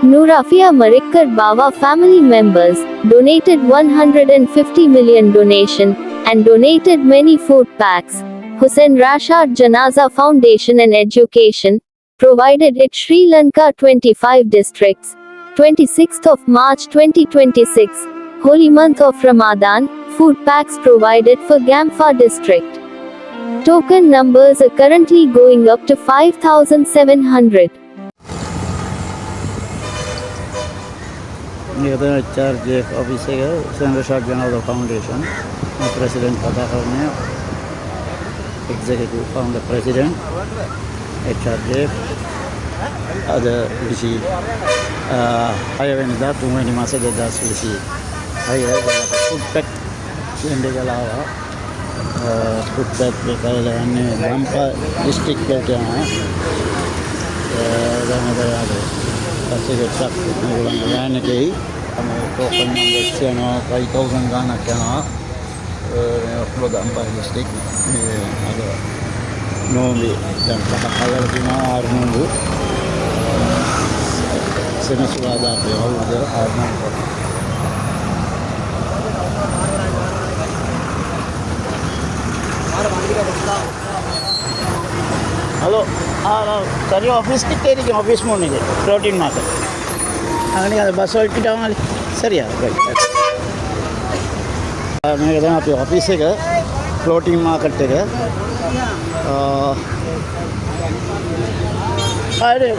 Nurafia Marikkar Bawa family members donated 150 million donation and donated many food packs. Hussain Rashad Janaza Foundation and Education provided at Sri Lanka 25 districts. 26th of March 2026, Holy month of Ramadan, food packs provided for Gamfa district. Token numbers are currently going up to 5,700. Near charge officer, Senator Rashad Janaza Foundation, President Patakarnia, Executive Founder President, HRJF, other Rishi, higher than that, too many masses of das Rishi, higher food pack, Sindegala, food pack, Bekala, and Gampa district, truck, Yanaki, token number 5,000 Ghana Kana, Gampa district, Nomi, Patakalina, Armundu, Senasurada, all other Armundu. Hello, sorry, office ki office mo ni protein market. Angani ka bus hold ki down sorry right. मैं कहता हूँ आपके office है floating market है अरे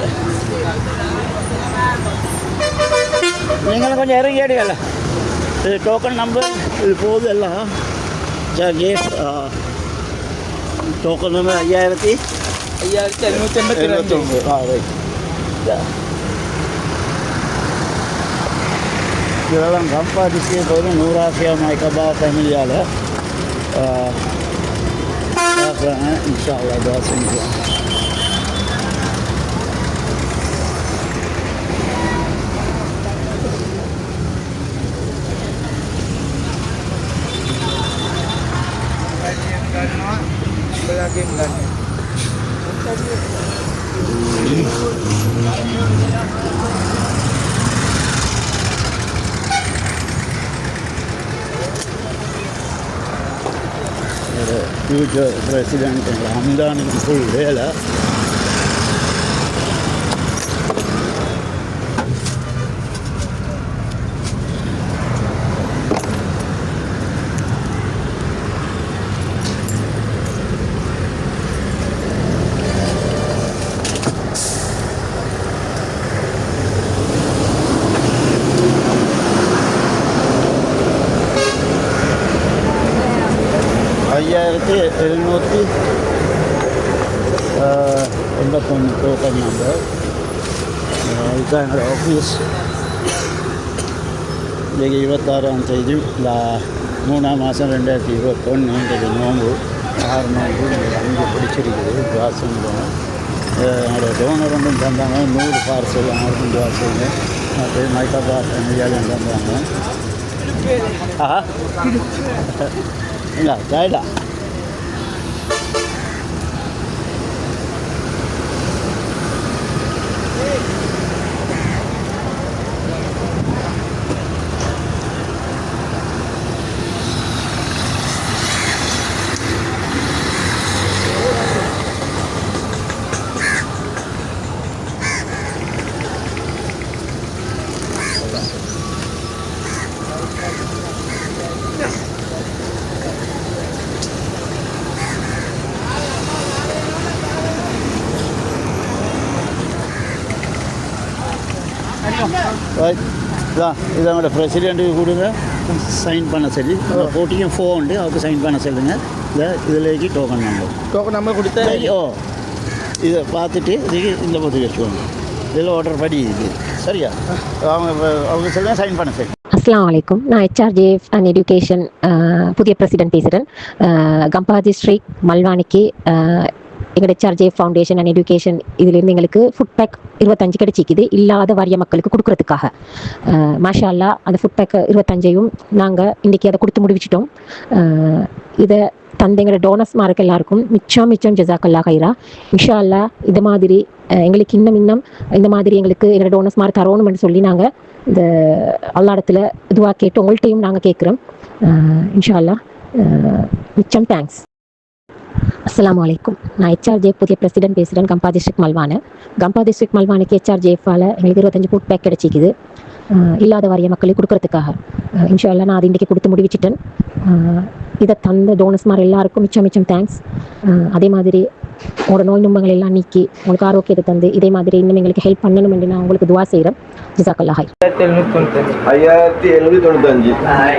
നിങ്ങൾ கொஞ்சம் இறங்கி ஏடுகல டோக்கன் நம்பர் இது போகுது எல்லாம் சார்ஜ் டோக்கன் நம்பர் 5782 இதெல்லாம் கம்பா டிஸ்ட்ரிக்ட் ஒரு நூராஃபியா மைக்கபா ஃபேமிலியால் பார்க்குறாங்க இன்ஷா அல்லாஹ் துஆ செஞ்சுக்கலாம். Future President Hamdan full வேலை token number. இதுதான் எங்களோட ஆஃபீஸ். இன்றைக்கி 26ஆம் தேதி 3ஆம் மாதம் 2021 இன்றைக்கு நோம்பு 6 நோம்பு அங்கே பிடிச்சிருக்குது துவாசம் போனோம். என்னோடய டோனர் ஒன்றும் தந்தாங்க 100 பார்சல் யாருக்கும் துவாசங்க மற்ற மைக்கபா ஃபேமிலியாலும் தந்தாங்க. இல்லை ஜாயிடா இதை அவங்களோட ப்ரெசிடெண்ட்டுக்கு கொடுங்க சைன் பண்ண சொல்லி போட்டியும் ஃபோன் உண்டு அவருக்கு சைன் பண்ண சொல்லுங்கள். இதிலேக்கு டோக்கன் நம்பர் கொடுத்தா இதை பார்த்துட்டு இதுக்கு இந்த போட்டு வச்சுக்கோங்க. இதில் ஆர்டர் படி இது சரியா அவங்க சொல்லுங்கள் சைன் பண்ண சொல்லி. அஸ்ஸலாமு அலைக்கும். நான் HRJF அண்ட் எஜுகேஷன் புதிய பிரசிடென்ட் பேசுகிறேன். கம்பா டிஸ்ட்ரிக்ட் மல்வானிக்கு எங்களோட HRJF ஃபவுண்டேஷன் அண்ட் எஜுகேஷன் இதிலிருந்து எங்களுக்கு ஃபுட் பேக் 25 கிடைச்சிக்குது இல்லாத வாரிய மக்களுக்கு கொடுக்குறதுக்காக. மாஷா அல்லா அந்த ஃபுட் பேக் 25ஐயும் நாங்கள் இன்றைக்கி அதை கொடுத்து முடிச்சிட்டோம். இதை தந்த எங்களோட டோனர்ஸ்மாருக்கு எல்லாருக்கும் மிச்சம் ஜஸாக்கல்லா ஹைரா. இன்ஷா அல்லா இது மாதிரி எங்களுக்கு இன்னும் இந்த மாதிரி எங்களுக்கு எங்களோட டோனர்ஸ்மார் தரணும்னு சொல்லி நாங்கள் இந்த அல்லாடத்தில் இதுவாக கேட்டு உங்கள்கிட்டையும் நாங்கள் கேட்குறோம். இன்ஷா அல்லா மிச்சம் தேங்க்ஸ். அஸ்ஸலாமு அலைக்கும். நான் ஹெச்ஆர்ஜேஎஃப் புதிய பிரசிடென்ட் பேசுகிறேன். கம்பா டிஸ்ட்ரிக்ட் மல்வானு. கம்பா டிஸ்ட்ரிக்ட் மல்வானுக்கு ஹெச்ஆர்ஜேஎஃபால் எங்களுக்கு 25 ஃபுட் பேக் கிடைச்சிக்குது இல்லாத வாரிய மக்களுக்கு கொடுக்கறதுக்காக. இன்ஷா அல்லா நான் அது இன்றைக்கி கொடுத்து முடிவிச்சிட்டேன். இதை தந்த டோனர்ஸ்மார் எல்லாருக்கும் மிச்சம் தேங்க்ஸ். அதே மாதிரி உங்களோட நோய் நும்பங்கள் எல்லாம் நீக்கி உங்களுக்கு ஆரோக்கியத்தை தந்து இதே மாதிரி இன்னும் எங்களுக்கு ஹெல்ப் பண்ணணும் என்று நான் உங்களுக்கு துவா செய்கிறேன். ஜஸாக்கல்லா ஹை. 5795.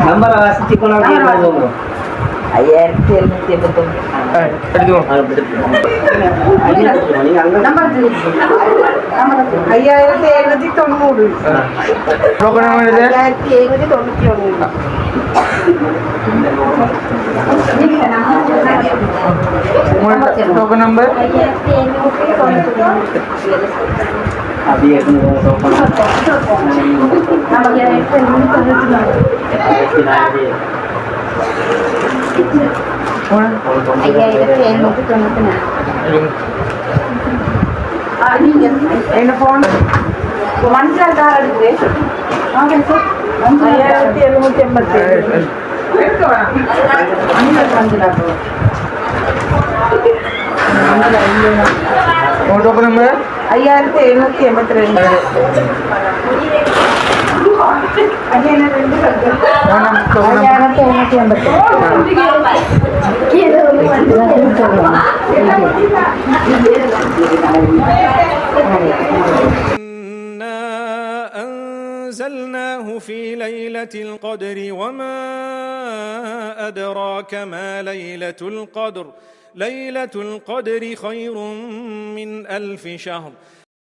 நம்பர் வாசிச்சுக்கணும். أنزلناه في ليلة القدر وما أدراك ما ليلة القدر ليلة القدر خير من 1000 شهر